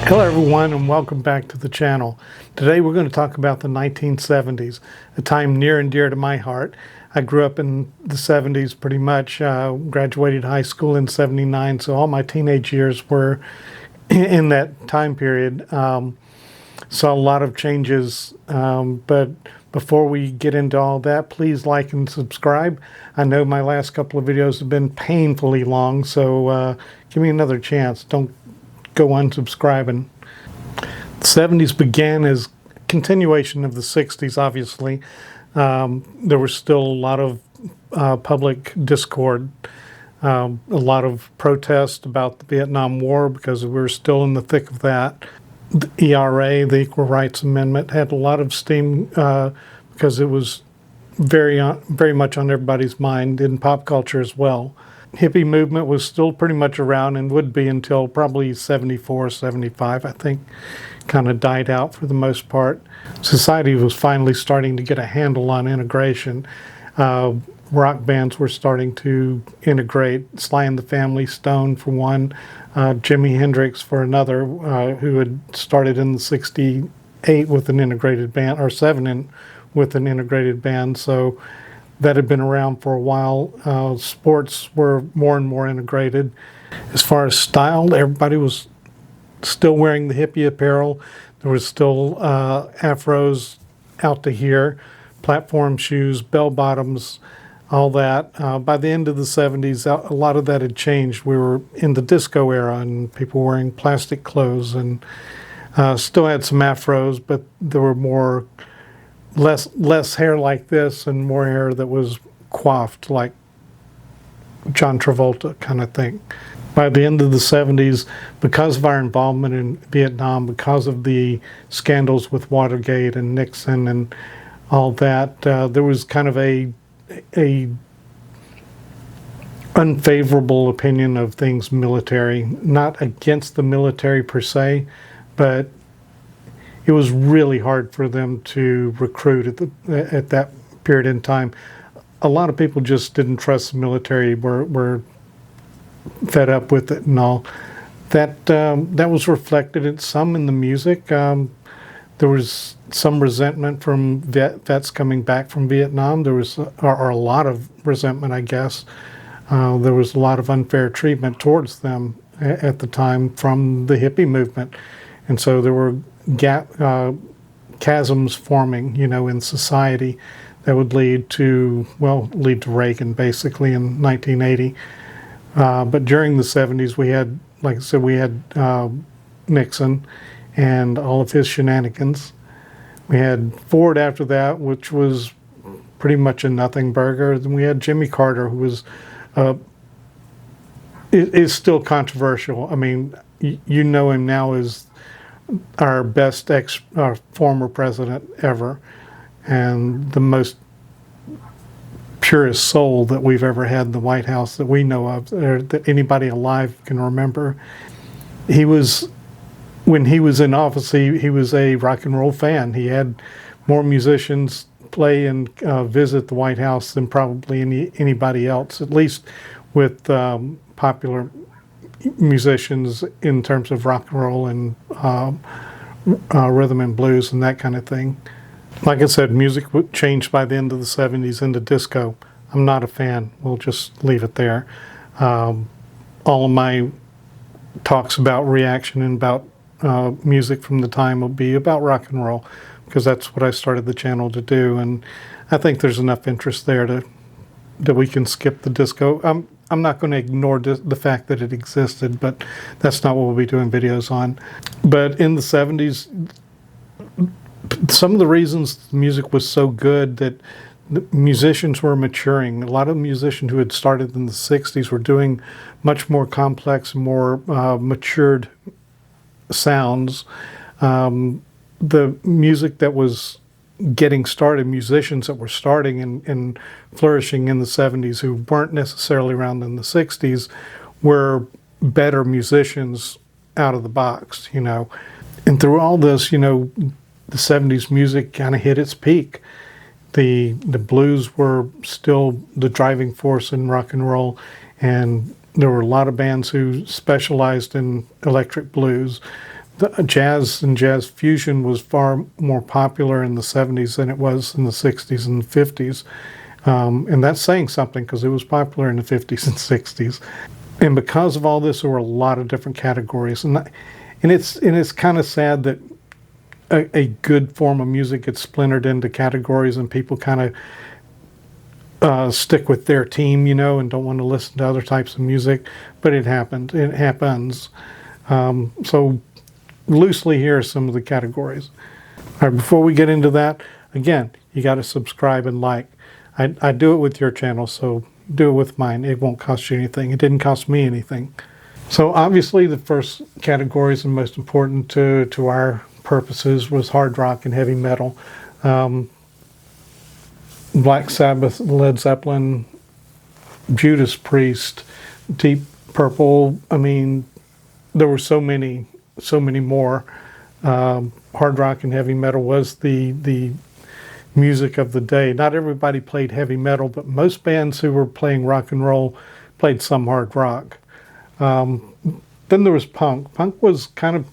Hello everyone and welcome back to the channel. Today we're going to talk about the 1970s, a time near and dear to my heart. I grew up in the 70s pretty much, graduated high school in 79, so all my teenage years were in that time period. Saw a lot of changes, but before we get into all that, please like and subscribe. I know my last couple of videos have been painfully long, so give me another chance. Don't go unsubscribing. The 70s began as a continuation of the 60s, obviously. There was still a lot of public discord, a lot of protest about the Vietnam War because we were still in the thick of that. The ERA, the Equal Rights Amendment, had a lot of steam because it was very much on everybody's mind in pop culture as well. Hippie movement was still pretty much around and would be until probably 74, 75, I think. Kind of died out for the most part. Society was finally starting to get a handle on integration. Rock bands were starting to integrate. Sly and the Family Stone for one, Jimi Hendrix for another, who had started in the 68 with an integrated band, or 7 with an integrated band. So that had been around for a while. Sports were more and more integrated. As far as style, everybody was still wearing the hippie apparel. There was still afros out to here, platform shoes, bell bottoms, all that. By the end of the 70s, a lot of that had changed. We were in the disco era and people wearing plastic clothes, and still had some afros, but there were less hair like this and more hair that was coiffed like John Travolta kind of thing. By the end of the 70s, because of our involvement in Vietnam, because of the scandals with Watergate and Nixon and all that, there was kind of a unfavorable opinion of things military. Not against the military per se, but it was really hard for them to recruit at that period in time. A lot of people just didn't trust the military, were fed up with it and all. That was reflected in some in the music. There was some resentment from vets coming back from Vietnam. There was or a lot of resentment, I guess. There was a lot of unfair treatment towards them at the time from the hippie movement, and so there were chasms forming, in society that would lead to Reagan basically in 1980. But during the 70s, we had, like I said, we had Nixon and all of his shenanigans. We had Ford after that, which was pretty much a nothing burger. Then we had Jimmy Carter, who was is still controversial. I mean, you know him now as our best former president ever, and the most purest soul that we've ever had in the White House that we know of, or that anybody alive can remember. When he was in office, he was a rock and roll fan. He had more musicians play and visit the White House than probably anybody else, at least with popular musicians in terms of rock and roll and rhythm and blues and that kind of thing. Like I said, music changed by the end of the 70s into disco. I'm not a fan. We'll just leave it there. All of my talks about reaction and about music from the time will be about rock and roll, because that's what I started the channel to do, and I think there's enough interest there that we can skip the disco. I'm not going to ignore the fact that it existed, but that's not what we'll be doing videos on. But in the 70s, some of the reasons the music was so good that the musicians were maturing. A lot of musicians who had started in the 60s were doing much more complex, more matured sounds. The music that was getting started, musicians that were starting and flourishing in the 70s who weren't necessarily around in the 60s, were better musicians out of the box, And through all this, the 70s music kind of hit its peak. The blues were still the driving force in rock and roll, and there were a lot of bands who specialized in electric blues. jazz and jazz fusion was far more popular in the 70s than it was in the 60s and 50s. And that's saying something because it was popular in the 50s and 60s. And because of all this, there were a lot of different categories. And it's kind of sad that a good form of music gets splintered into categories and people kind of stick with their team, and don't want to listen to other types of music. But it happened. It happens. So loosely, here are some of the categories. All right, before we get into that, again, you got to subscribe and like. I do it with your channel, so do it with mine. It won't cost you anything. It didn't cost me anything. So obviously the first categories and most important to our purposes was hard rock and heavy metal. Black Sabbath, Led Zeppelin, Judas Priest, Deep Purple. I mean, there were so many more. Hard rock and heavy metal was the music of the day. Not everybody played heavy metal, but most bands who were playing rock and roll played some hard rock. Then there was punk. Punk was kind of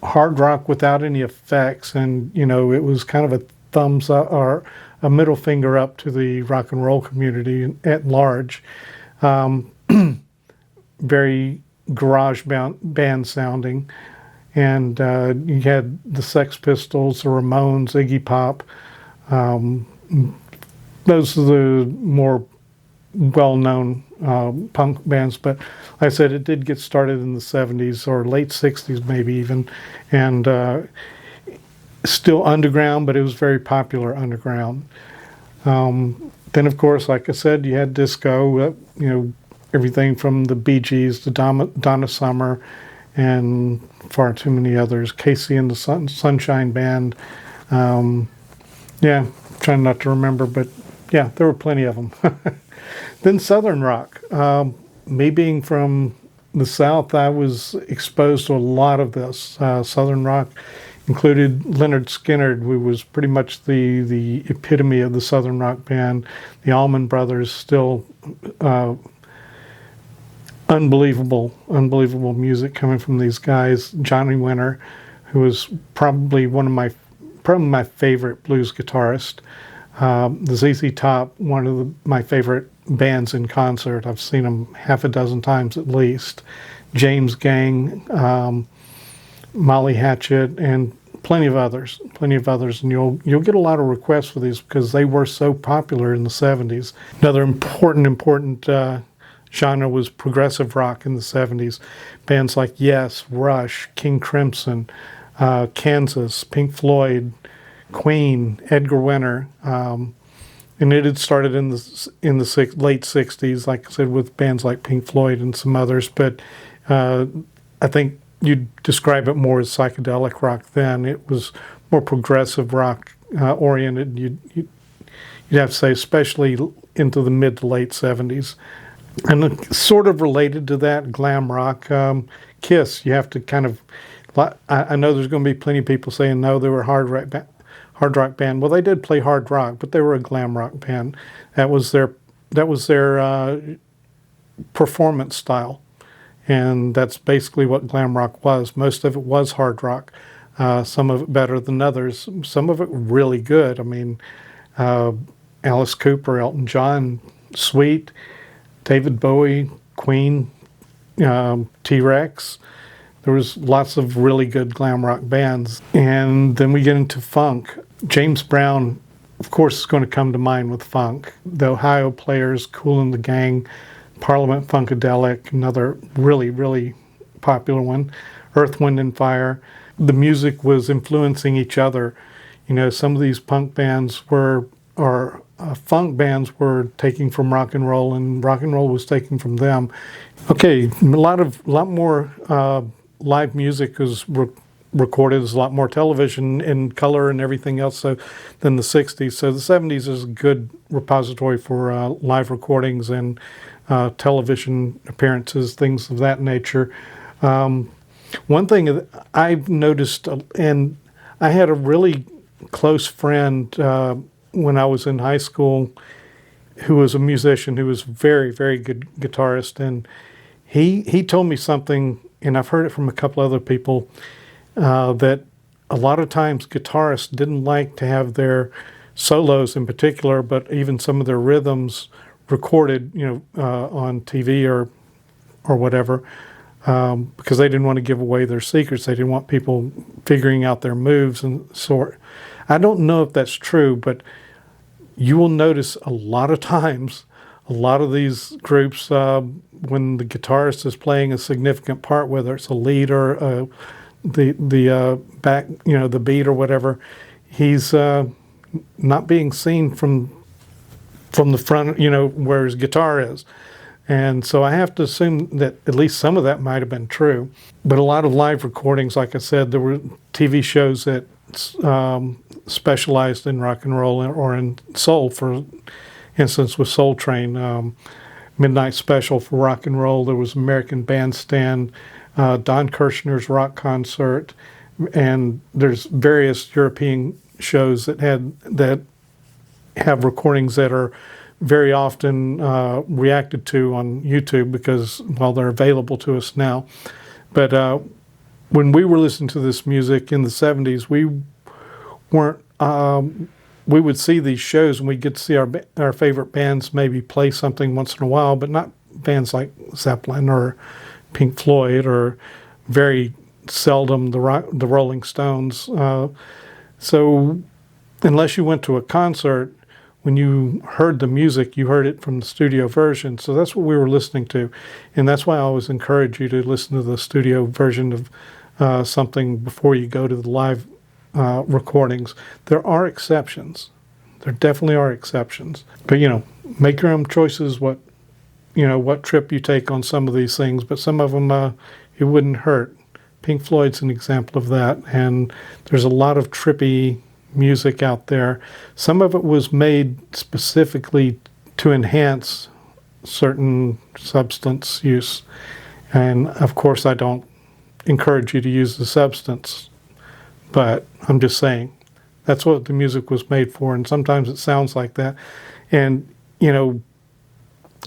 hard rock without any effects, and it was kind of a thumbs up or a middle finger up to the rock and roll community at large. Very garage band sounding, and you had the Sex Pistols, the Ramones, Iggy Pop. Those are the more well-known punk bands, but like I said, it did get started in the 70s or late 60s maybe even, and still underground, but it was very popular underground. Then of course, like I said, you had disco, everything from the Bee Gees to Donna Summer and far too many others, Casey and the Sunshine Band. Yeah, trying not to remember, but yeah, there were plenty of them. Then Southern rock. Me being from the South, I was exposed to a lot of this. Southern rock included Leonard Skinner, who was pretty much the epitome of the Southern rock band. The Allman Brothers, still unbelievable music coming from these guys. Johnny Winter, who was probably my favorite blues guitarist. The ZZ Top, one of my favorite bands in concert. I've seen them half a dozen times at least. James Gang, Molly Hatchet, and plenty of others. And you'll get a lot of requests for these because they were so popular in the 70s. Another important genre was progressive rock in the 70s. Bands like Yes, Rush, King Crimson, Kansas, Pink Floyd, Queen, Edgar Winter, and it had started in the late 60s, like I said, with bands like Pink Floyd and some others. But I think you'd describe it more as psychedelic rock then. It was more progressive rock oriented. You'd have to say, especially into the mid to late 70s. And sort of related to that, glam rock, Kiss. You have to kind of. I know there's going to be plenty of people saying no, they were hard rock band. Well, they did play hard rock, but they were a glam rock band. That was their performance style, and that's basically what glam rock was. Most of it was hard rock. Some of it better than others. Some of it really good. I mean, Alice Cooper, Elton John, Sweet, David Bowie, Queen, T-Rex. There was lots of really good glam rock bands. And then we get into funk. James Brown, of course, is going to come to mind with funk. The Ohio Players, Kool and the Gang, Parliament Funkadelic, another really popular one. Earth, Wind and Fire. The music was influencing each other. Some of these funk bands were taking from rock and roll was taking from them. Okay, a lot more live music was recorded. There's a lot more television and color and everything else than the 60s. So the 70s is a good repository for live recordings and television appearances, things of that nature. One thing I've noticed, and I had a really close friend when I was in high school who was a musician, who was very, very good guitarist, and he told me something, and I've heard it from a couple other people. that a lot of times guitarists didn't like to have their solos in particular, but even some of their rhythms recorded, on TV or whatever, because they didn't want to give away their secrets. They didn't want people figuring out their moves and sort. I don't know if that's true, but you will notice a lot of times, a lot of these groups, when the guitarist is playing a significant part, whether it's a lead or the back, the beat or whatever, he's not being seen from the front, where his guitar is. And so I have to assume that at least some of that might have been true. But a lot of live recordings, like I said, there were TV shows that specialized in rock and roll or in soul. For instance, with Soul Train, Midnight Special for rock and roll. There was American Bandstand, Don Kirshner's Rock Concert, and there's various European shows that have recordings that are very often reacted to on YouTube because, well, they're available to us now. But when we were listening to this music in the 70s, we weren't, we would see these shows and we'd get to see our favorite bands maybe play something once in a while, but not bands like Zeppelin or Pink Floyd, or very seldom the Rolling Stones. So unless you went to a concert, when you heard the music, you heard it from the studio version. So that's what we were listening to. And that's why I always encourage you to listen to the studio version of something before you go to the live recordings. There are exceptions. There definitely are exceptions. But, make your own choices what trip you take on some of these things. But some of them, it wouldn't hurt. Pink Floyd's an example of that. And there's a lot of trippy music out there. Some of it was made specifically to enhance certain substance use. And of course, I don't encourage you to use the substance, but I'm just saying that's what the music was made for. And sometimes it sounds like that. And,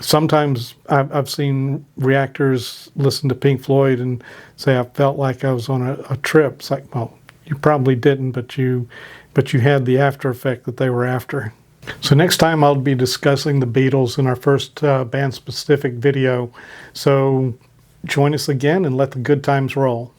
sometimes I've seen reactors listen to Pink Floyd and say, I felt like I was on a trip. It's like, well, you probably didn't, but you had the after effect that they were after. So next time I'll be discussing the Beatles in our first band-specific video. So join us again and let the good times roll.